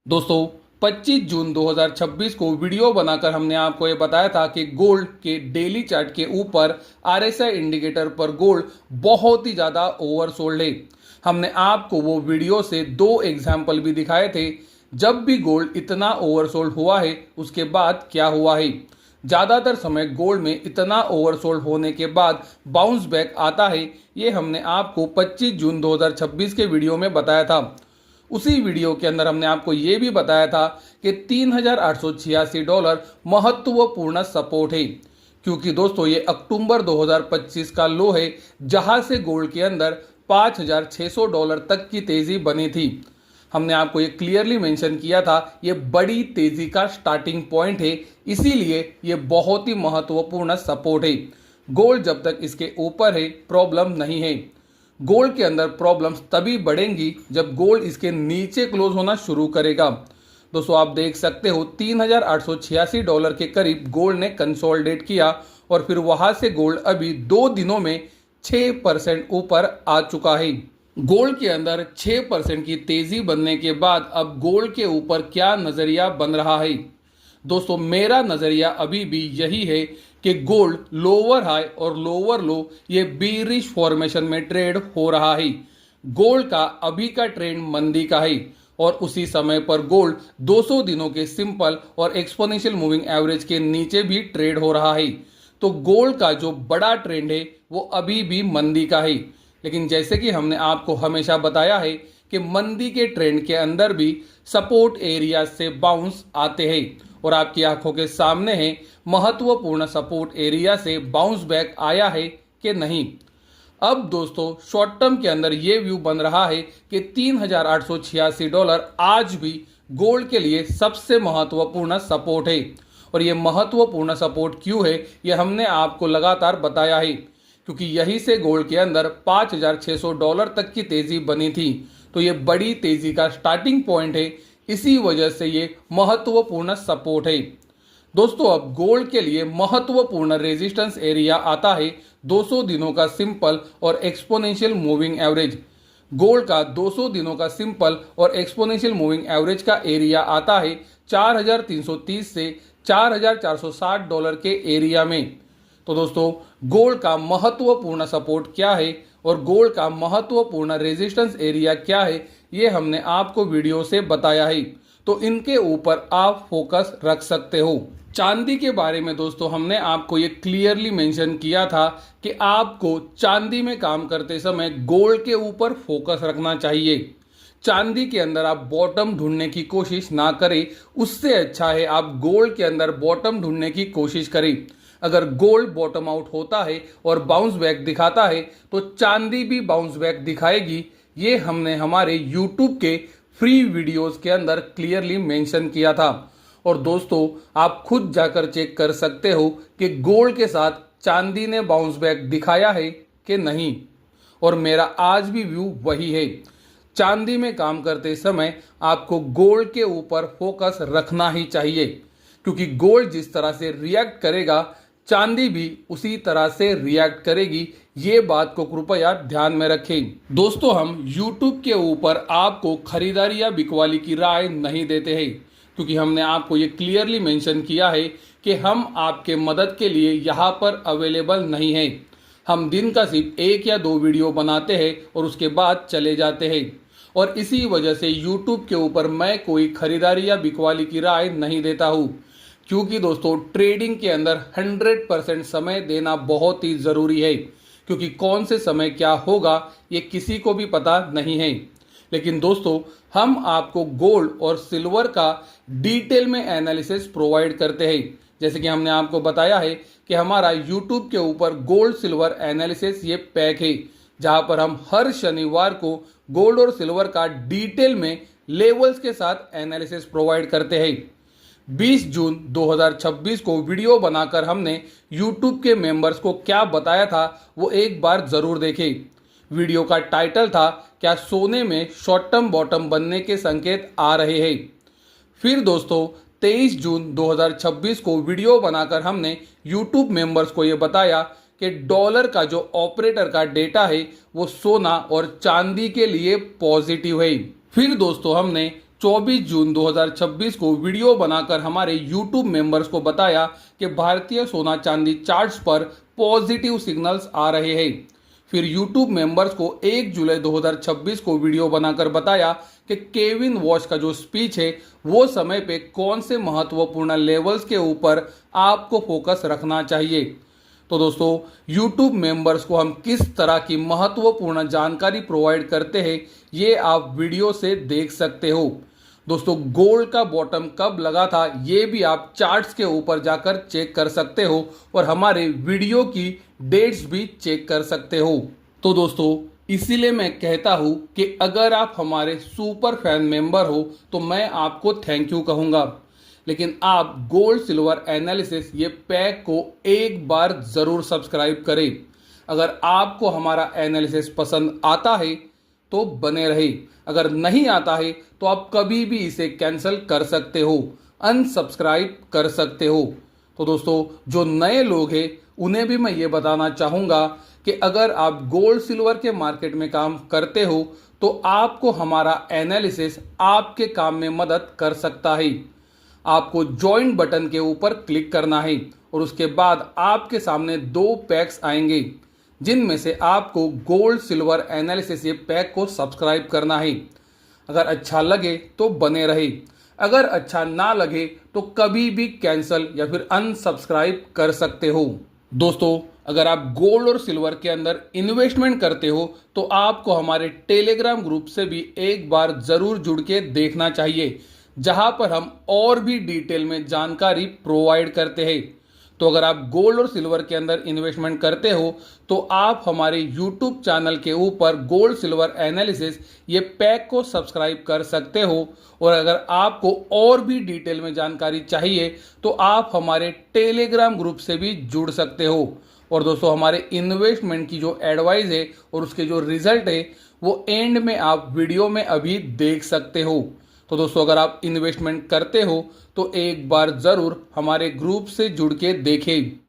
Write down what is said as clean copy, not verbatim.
दोस्तों 25 जून 2026 को वीडियो बनाकर हमने आपको ये बताया था कि गोल्ड के डेली चार्ट के ऊपर आरएसआई इंडिकेटर पर गोल्ड बहुत ही ज़्यादा ओवरसोल्ड है। हमने आपको वो वीडियो से दो एग्जाम्पल भी दिखाए थे। जब भी गोल्ड इतना ओवरसोल्ड हुआ है उसके बाद क्या हुआ है। ज़्यादातर समय गोल्ड में इतना ओवरसोल्ड होने के बाद बाउंस बैक आता है। ये हमने आपको 25 जून 2026 के वीडियो में बताया था। उसी वीडियो के अंदर हमने आपको ये भी बताया था कि $3,886 महत्वपूर्ण सपोर्ट है, क्योंकि दोस्तों ये अक्टूबर 2025 का लो है जहां से गोल्ड के अंदर $5,600 तक की तेजी बनी थी। हमने आपको ये क्लियरली मेंशन किया था ये बड़ी तेजी का स्टार्टिंग पॉइंट है, इसीलिए ये बहुत ही महत्वपूर्ण सपोर्ट है। गोल्ड जब तक इसके ऊपर है प्रॉब्लम नहीं है। गोल्ड के अंदर प्रॉब्लम्स तभी बढ़ेंगी जब गोल्ड इसके नीचे क्लोज होना शुरू करेगा। दोस्तों आप देख सकते हो $3,886 के करीब गोल्ड ने कंसोलिडेट किया और फिर वहां से गोल्ड अभी 2 दिनों में 6% ऊपर आ चुका है। गोल्ड के अंदर 6% की तेजी बनने के बाद अब गोल्ड के ऊपर क्या नजरिया बन रहा है। दोस्तों मेरा नजरिया अभी भी यही है कि गोल्ड लोअर हाई और लोअर लो ये बीरिश फॉर्मेशन में ट्रेड हो रहा है। गोल्ड का अभी का ट्रेंड मंदी का है और उसी समय पर गोल्ड 200 दिनों के सिंपल और एक्सपोनेंशियल मूविंग एवरेज के नीचे भी ट्रेड हो रहा है। तो गोल्ड का जो बड़ा ट्रेंड है वो अभी भी मंदी का है। लेकिन जैसे कि हमने आपको हमेशा बताया है कि मंदी के ट्रेंड के अंदर भी सपोर्ट एरिया से बाउंस आते हैं और आपकी आंखों के सामने है महत्वपूर्ण सपोर्ट एरिया से बाउंस बैक आया है कि नहीं। अब दोस्तों शॉर्ट टर्म के अंदर ये व्यू बन रहा है कि $3,886 आज भी गोल्ड के लिए सबसे महत्वपूर्ण सपोर्ट है। और ये महत्वपूर्ण सपोर्ट क्यों है ये हमने आपको लगातार बताया है, क्योंकि यहीं से गोल्ड के अंदर $5,600 तक की तेजी बनी थी। तो ये बड़ी तेजी का स्टार्टिंग पॉइंट है, इसी वजह से ये महत्वपूर्ण सपोर्ट है। दोस्तों अब गोल्ड के लिए महत्वपूर्ण रेजिस्टेंस एरिया आता है 200 दिनों का सिंपल और एक्सपोनेंशियल मूविंग एवरेज। गोल्ड का 200 दिनों का सिंपल और एक्सपोनेंशियल मूविंग एवरेज का एरिया आता है 4,330 से $4,460 के एरिया में। तो दोस्तों गोल्ड का महत्वपूर्ण सपोर्ट क्या है और गोल्ड का महत्वपूर्ण रेजिस्टेंस एरिया क्या है ये हमने आपको वीडियो से बताया है, तो इनके ऊपर आप फोकस रख सकते हो। चांदी के बारे में दोस्तों हमने आपको ये क्लियरली मेंशन किया था कि आपको चांदी में काम करते समय गोल्ड के ऊपर फोकस रखना चाहिए। चांदी के अंदर आप बॉटम ढूंढने की कोशिश ना करें, उससे अच्छा है आप गोल्ड के अंदर बॉटम ढूंढने की कोशिश करें। अगर गोल्ड बॉटम आउट होता है और बाउंस बैक दिखाता है तो चांदी भी बाउंस बैक दिखाएगी। ये हमने हमारे YouTube के फ्री वीडियोस के अंदर क्लियरली मेंशन किया था और दोस्तों आप खुद जाकर चेक कर सकते हो कि गोल्ड के साथ चांदी ने बाउंस बैक दिखाया है कि नहीं। और मेरा आज भी व्यू वही है, चांदी में काम करते समय आपको गोल्ड के ऊपर फोकस रखना ही चाहिए, क्योंकि गोल्ड जिस तरह से रिएक्ट करेगा चांदी भी उसी तरह से रिएक्ट करेगी। ये बात को कृपया ध्यान में रखें। दोस्तों हम YouTube के ऊपर आपको खरीदारी या बिकवाली की राय नहीं देते हैं, क्योंकि हमने आपको ये क्लियरली मेंशन किया है कि हम आपके मदद के लिए यहाँ पर अवेलेबल नहीं हैं। हम दिन का सिर्फ 1 या 2 वीडियो बनाते हैं और उसके बाद चले जाते हैं, और इसी वजह से YouTube के ऊपर मैं कोई खरीदारी या बिकवाली की राय नहीं देता हूँ, क्योंकि दोस्तों ट्रेडिंग के अंदर 100% समय देना बहुत ही ज़रूरी है, क्योंकि कौन से समय क्या होगा ये किसी को भी पता नहीं है। लेकिन दोस्तों हम आपको गोल्ड और सिल्वर का डिटेल में एनालिसिस प्रोवाइड करते हैं। जैसे कि हमने आपको बताया है कि हमारा YouTube के ऊपर गोल्ड सिल्वर एनालिसिस ये पैक है, जहां पर हम हर शनिवार को गोल्ड और सिल्वर का डिटेल में लेवल्स के साथ एनालिसिस प्रोवाइड करते हैं। 20 जून 2026 को वीडियो बनाकर हमने YouTube के मेंबर्स को क्या बताया था वो एक बार ज़रूर देखें। वीडियो का टाइटल था क्या सोने में शॉर्ट टर्म बॉटम बनने के संकेत आ रहे हैं। फिर दोस्तों 23 जून 2026 को वीडियो बनाकर हमने YouTube मेंबर्स को ये बताया कि डॉलर का जो ऑपरेटर का डेटा है वो सोना और चांदी के लिए पॉजिटिव है। फिर दोस्तों हमने 24 जून 2026 को वीडियो बनाकर हमारे YouTube मेंबर्स को बताया कि भारतीय सोना चांदी चार्ट्स पर पॉजिटिव सिग्नल्स आ रहे हैं। फिर YouTube मेंबर्स को 1 जुलाई 2026 को वीडियो बनाकर बताया कि केविन वॉश का जो स्पीच है वो समय पे कौन से महत्वपूर्ण लेवल्स के ऊपर आपको फोकस रखना चाहिए। तो दोस्तों, YouTube मेंबर्स को हम किस तरह की महत्वपूर्ण जानकारी प्रोवाइड करते हैं ये आप वीडियो से देख सकते हो। दोस्तों, गोल्ड का बॉटम कब लगा था ये भी आप चार्ट्स के ऊपर जाकर चेक कर सकते हो और हमारे वीडियो की डेट्स भी चेक कर सकते हो। तो दोस्तों, इसीलिए मैं कहता हूं कि अगर आप हमारे सुपर फैन मेंबर हो तो मैं आपको थैंक यू कहूंगा, लेकिन आप गोल्ड सिल्वर एनालिसिस ये पैक को एक बार ज़रूर सब्सक्राइब करें। अगर आपको हमारा एनालिसिस पसंद आता है तो बने रहे, अगर नहीं आता है तो आप कभी भी इसे कैंसिल कर सकते हो, अनसब्सक्राइब कर सकते हो। तो दोस्तों, जो नए लोग हैं उन्हें भी मैं ये बताना चाहूँगा कि अगर आप गोल्ड सिल्वर के मार्केट में काम करते हो तो आपको हमारा एनालिसिस आपके काम में मदद कर सकता है। आपको ज्वाइन बटन के ऊपर क्लिक करना है और उसके बाद आपके सामने 2 पैक्स आएंगे जिनमें से आपको गोल्ड सिल्वर एनालिसिस ये पैक को सब्सक्राइब करना है। अगर अच्छा लगे तो बने रहे, अगर अच्छा ना लगे तो कभी भी कैंसिल या फिर अनसब्सक्राइब कर सकते हो। दोस्तों, अगर आप गोल्ड और सिल्वर के अंदर इन्वेस्टमेंट करते हो तो आपको हमारे टेलीग्राम ग्रुप से भी एक बार ज़रूर जुड़ के देखना चाहिए, जहां पर हम और भी डिटेल में जानकारी प्रोवाइड करते हैं। तो अगर आप गोल्ड और सिल्वर के अंदर इन्वेस्टमेंट करते हो तो आप हमारे YouTube चैनल के ऊपर गोल्ड सिल्वर एनालिसिस ये पैक को सब्सक्राइब कर सकते हो। और अगर आपको और भी डिटेल में जानकारी चाहिए तो आप हमारे टेलीग्राम ग्रुप से भी जुड़ सकते हो। और दोस्तों, हमारे इन्वेस्टमेंट की जो एडवाइस है और उसके जो रिजल्ट है वो एंड में आप वीडियो में अभी देख सकते हो। तो दोस्तों, अगर आप इन्वेस्टमेंट करते हो तो एक बार ज़रूर हमारे ग्रुप से जुड़ के देखें।